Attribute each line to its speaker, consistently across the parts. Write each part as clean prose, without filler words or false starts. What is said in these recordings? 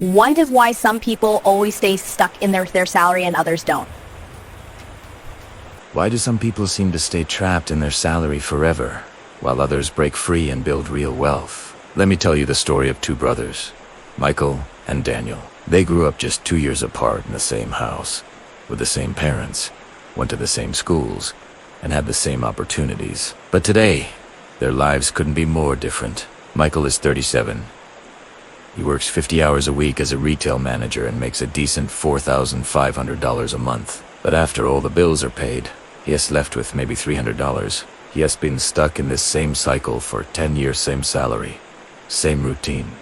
Speaker 1: Wonder why some people always stay stuck in their salary and others don't.
Speaker 2: Why do some people seem to stay trapped in their salary forever, while others break free and build real wealth? Let me tell you the story of two brothers, Michael and Daniel. They grew up just 2 years apart in the same house, with the same parents, went to the same schools, and had the same opportunities. But today, their lives couldn't be more different. Michael is 37. He works 50 hours a week as a retail manager and makes a decent $4,500 a month. But after all the bills are paid, he is left with maybe $300. He has been stuck in this same cycle for 10 years, same salary, same routine,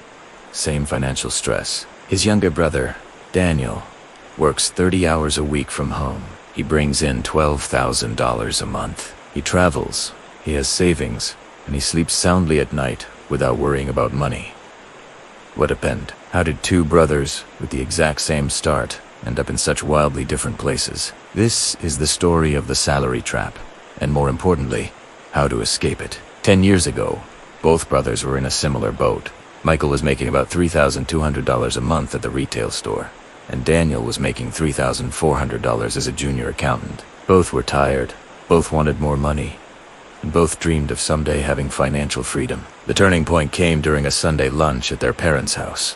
Speaker 2: same financial stress. His younger brother, Daniel, works 30 hours a week from home. He brings in $12,000 a month. He travels, he has savings, and he sleeps soundly at night without worrying about money. What happened? How did two brothers with the exact same start end up in such wildly different places? This is the story of the salary trap, and more importantly, how to escape it. 10 years ago, both brothers were in a similar boat. Michael was making about $3,200 a month at the retail store, and Daniel was making $3,400 as a junior accountant. Both were tired, both wanted more money, and both dreamed of someday having financial freedom. The turning point came during a Sunday lunch at their parents' house.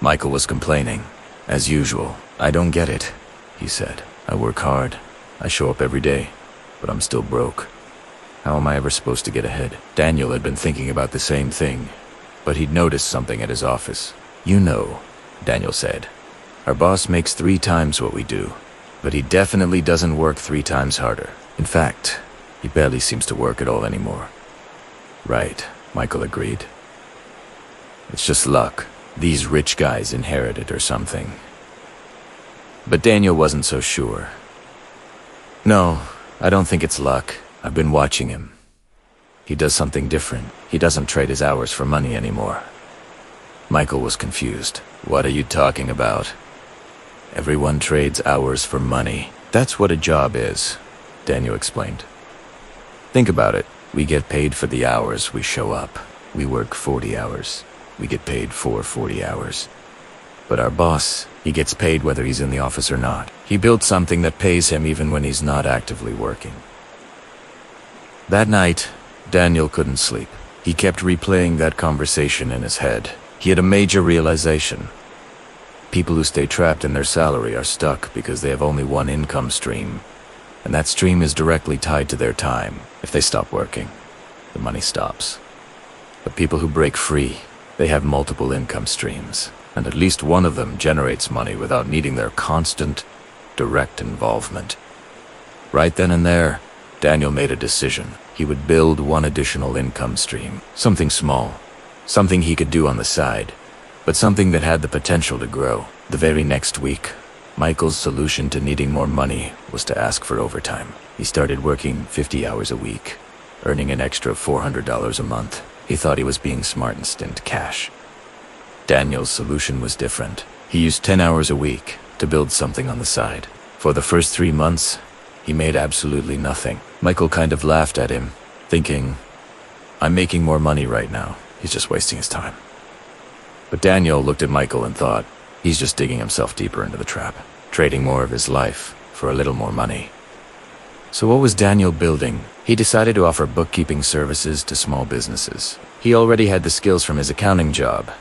Speaker 2: Michael was complaining. As usual, "I don't get it," he said. "I work hard, I show up every day, but I'm still broke. How am I ever supposed to get ahead?" Daniel had been thinking about the same thing, but he'd noticed something at his office. "You know," Daniel said, "our boss makes 3 times what we do, but he definitely doesn't work 3 times harder. In fact, he barely seems to work at all anymore." "Right," Michael agreed. "It's just luck. These rich guys inherit it or something." But Daniel wasn't so sure. "No, I don't think it's luck. I've been watching him. He does something different. He doesn't trade his hours for money anymore." Michael was confused. "What are you talking about?" "Everyone trades hours for money. That's what a job is," Daniel explained. "Think about it. We get paid for the hours we show up. We work 40 hours. We get paid for 40 hours. But our boss, he gets paid whether he's in the office or not. He built something that pays him even when he's not actively working." That night, Daniel couldn't sleep. He kept replaying that conversation in his head. He had a major realization. People who stay trapped in their salary are stuck because they have only one income stream, and that stream is directly tied to their time. If they stop working, the money stops. But people who break free, they have multiple income streams, and at least one of them generates money without needing their constant, direct involvement. Right then and there, Daniel made a decision. He would build one additional income stream, something small, something he could do on the side, but something that had the potential to grow. The very next week, Michael's solution to needing more money was to ask for overtime. He started working 50 hours a week, earning an extra $400 a month. He thought he was being smart and stint cash. Daniel's solution was different. He used 10 hours a week to build something on the side. For the first 3 months, he made absolutely nothing. Michael kind of laughed at him, thinking, "I'm making more money right now. He's just wasting his time." But Daniel looked at Michael and thought, he's just digging himself deeper into the trap, trading more of his life for a little more money. So what was Daniel building? He decided to offer bookkeeping services to small businesses. He already had the skills from his accounting job.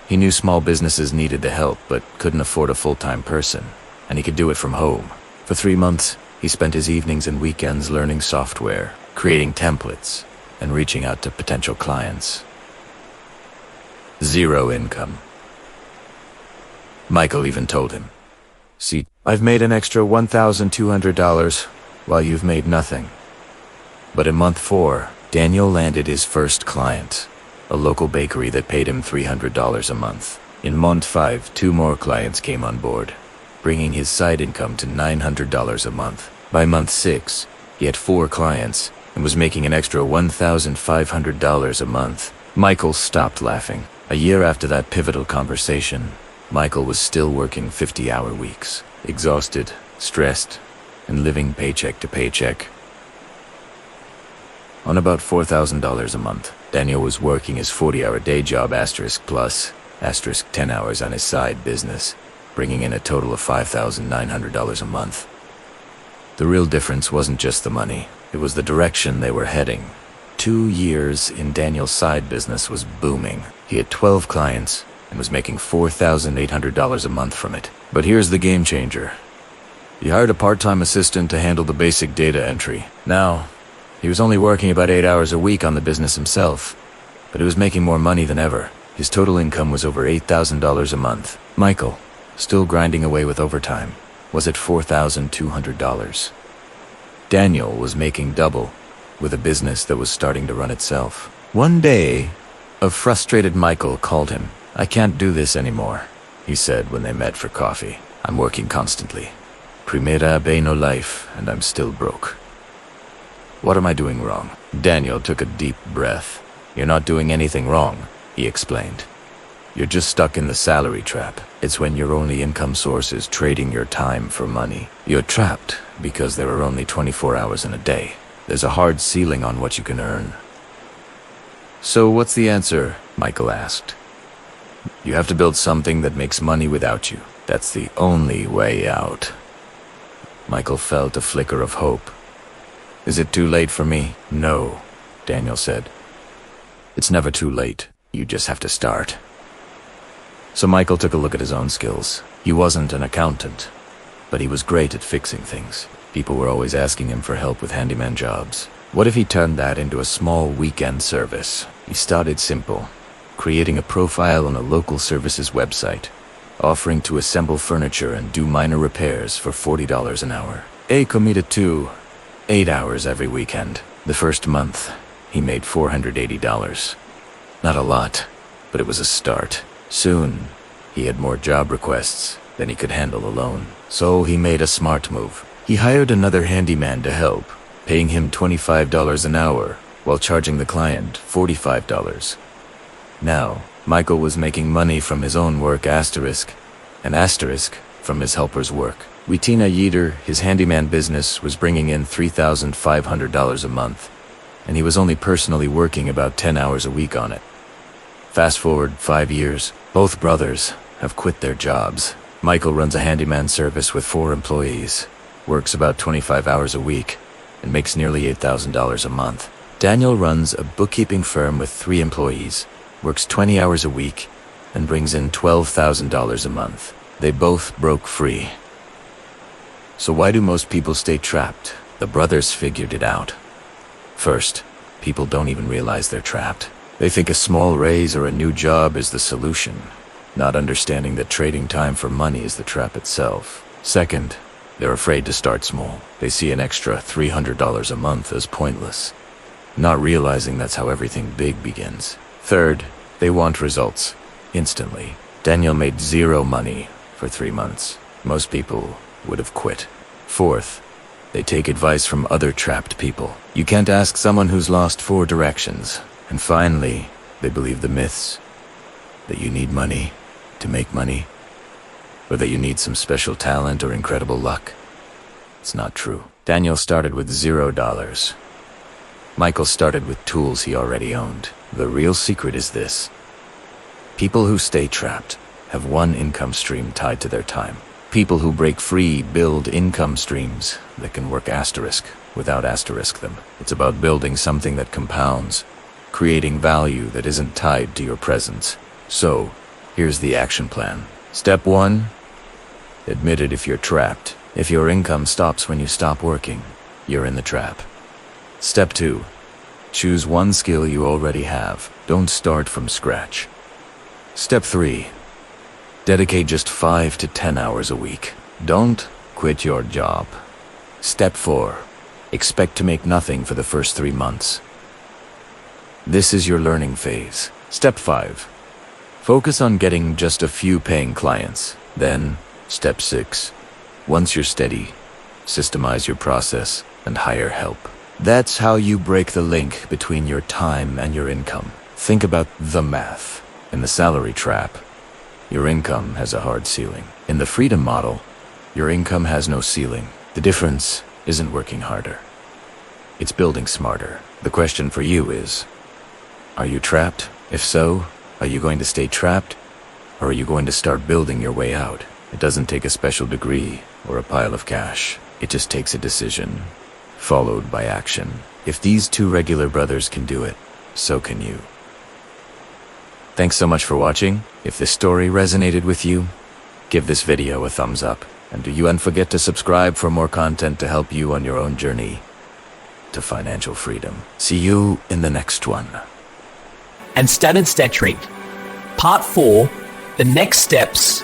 Speaker 2: He knew small businesses needed the help but couldn't afford a full-time person, and he could do it from home. For 3 months, he spent his evenings and weekends learning software, creating templates, and reaching out to potential clients. 0 income. Michael even told him, "See, I've made an extra $1,200 while you've made nothing." But in month 4, Daniel landed his first client, a local bakery that paid him $300 a month. In month 5, 2 more clients came on board, bringing his side income to $900 a month. By month 6, he had 4 clients and was making an extra $1,500 a month. Michael stopped laughing. A year after that pivotal conversation, Michael was still working 50-hour weeks, exhausted, stressed, and living paycheck to paycheck. On about $4,000 a month, Daniel was working his 40-hour day job *+, asterisk 10 hours on his side business, bringing in a total of $5,900 a month. The real difference wasn't just the money, it was the direction they were heading. 2 years in Daniel's side business was booming. He had 12 clients and was making $4,800 a month from it. But here's the game changer. He hired a part-time assistant to handle the basic data entry. Now, he was only working about 8 hours a week on the business himself, but he was making more money than ever. His total income was over $8,000 a month. Michael, still grinding away with overtime, was at $4,200. Daniel was making double, with a business that was starting to run itself. One day, a frustrated Michael called him. "I can't do this anymore," he said when they met for coffee. "I'm working constantly. Primera vez no life, and I'm still broke. What am I doing wrong?" Daniel took a deep breath. "You're not doing anything wrong," he explained. "You're just stuck in the salary trap. It's when your only income source is trading your time for money. You're trapped because there are only 24 hours in a day. There's a hard ceiling on what you can earn." "So what's the answer?" Michael asked. "You have to build something that makes money without you. That's the only way out." Michael felt a flicker of hope. "Is it too late for me?" "No," Daniel said. "It's never too late. You just have to start." So Michael took a look at his own skills. He wasn't an accountant, but he was great at fixing things. People were always asking him for help with handyman jobs. What if he turned that into a small weekend service? He started simple, creating a profile on a local services website, offering to assemble furniture and do minor repairs for $40 an hour. A committed to 8 hours every weekend. The first month, he made $480. Not a lot, but it was a start. Soon, he had more job requests than he could handle alone. So he made a smart move. He hired another handyman to help, paying him $25 an hour while charging the client $45. Now, Michael was making money from his own work and asterisk from his helper's work. Witina Yeater, his handyman business, was bringing in $3,500 a month, and he was only personally working about 10 hours a week on it. Fast forward 5 years, both brothers have quit their jobs. Michael runs a handyman service with 4 employees, works about 25 hours a week, and makes nearly $8,000 a month. Daniel runs a bookkeeping firm with 3 employees, works 20 hours a week, and brings in $12,000 a month. They both broke free. So why do most people stay trapped? The brothers figured it out. First, people don't even realize they're trapped. They think a small raise or a new job is the solution, not understanding that trading time for money is the trap itself. Second, they're afraid to start small. They see an extra $300 a month as pointless, not realizing that's how everything big begins. Third, they want results instantly. Daniel made 0 money for 3 months. Most people would have quit. Fourth, they take advice from other trapped people. You can't ask someone who's lost 4 directions. And finally, they believe the myths that you need money to make money, or that you need some special talent or incredible luck. It's not true. Daniel started with $0. Michael started with tools he already owned. The real secret is this. People who stay trapped have one income stream tied to their time. People who break free build income streams that can work asterisk without asterisk them. It's about building something that compounds, creating value that isn't tied to your presence. So, here's the action plan. Step 1, admit it if you're trapped. If your income stops when you stop working, you're in the trap. Step 2, choose one skill you already have. Don't start from scratch. Step 3, dedicate just 5 to 10 hours a week. Don't quit your job. Step 4, expect to make nothing for the first 3 months. This is your learning phase. Step 5, focus on getting just a few paying clients. Then, step 6, once you're steady, systemize your process and hire help. That's how you break the link between your time and your income. Think about the math. In the salary trap, your income has a hard ceiling. In the freedom model, your income has no ceiling. The difference isn't working harder. It's building smarter. The question for you is, are you trapped? If so, are you going to stay trapped Or are you going to start building your way out? It doesn't take a special degree or a pile of cash. It just takes a decision, followed by action. If these two regular brothers can do it, so can you. Thanks so much for watching. If this story resonated with you, give this video a thumbs up. And do you forget to subscribe for more content to help you on your own journey to financial freedom. See you in the next one.
Speaker 3: And Standard Stat Trick. Part 4, the next steps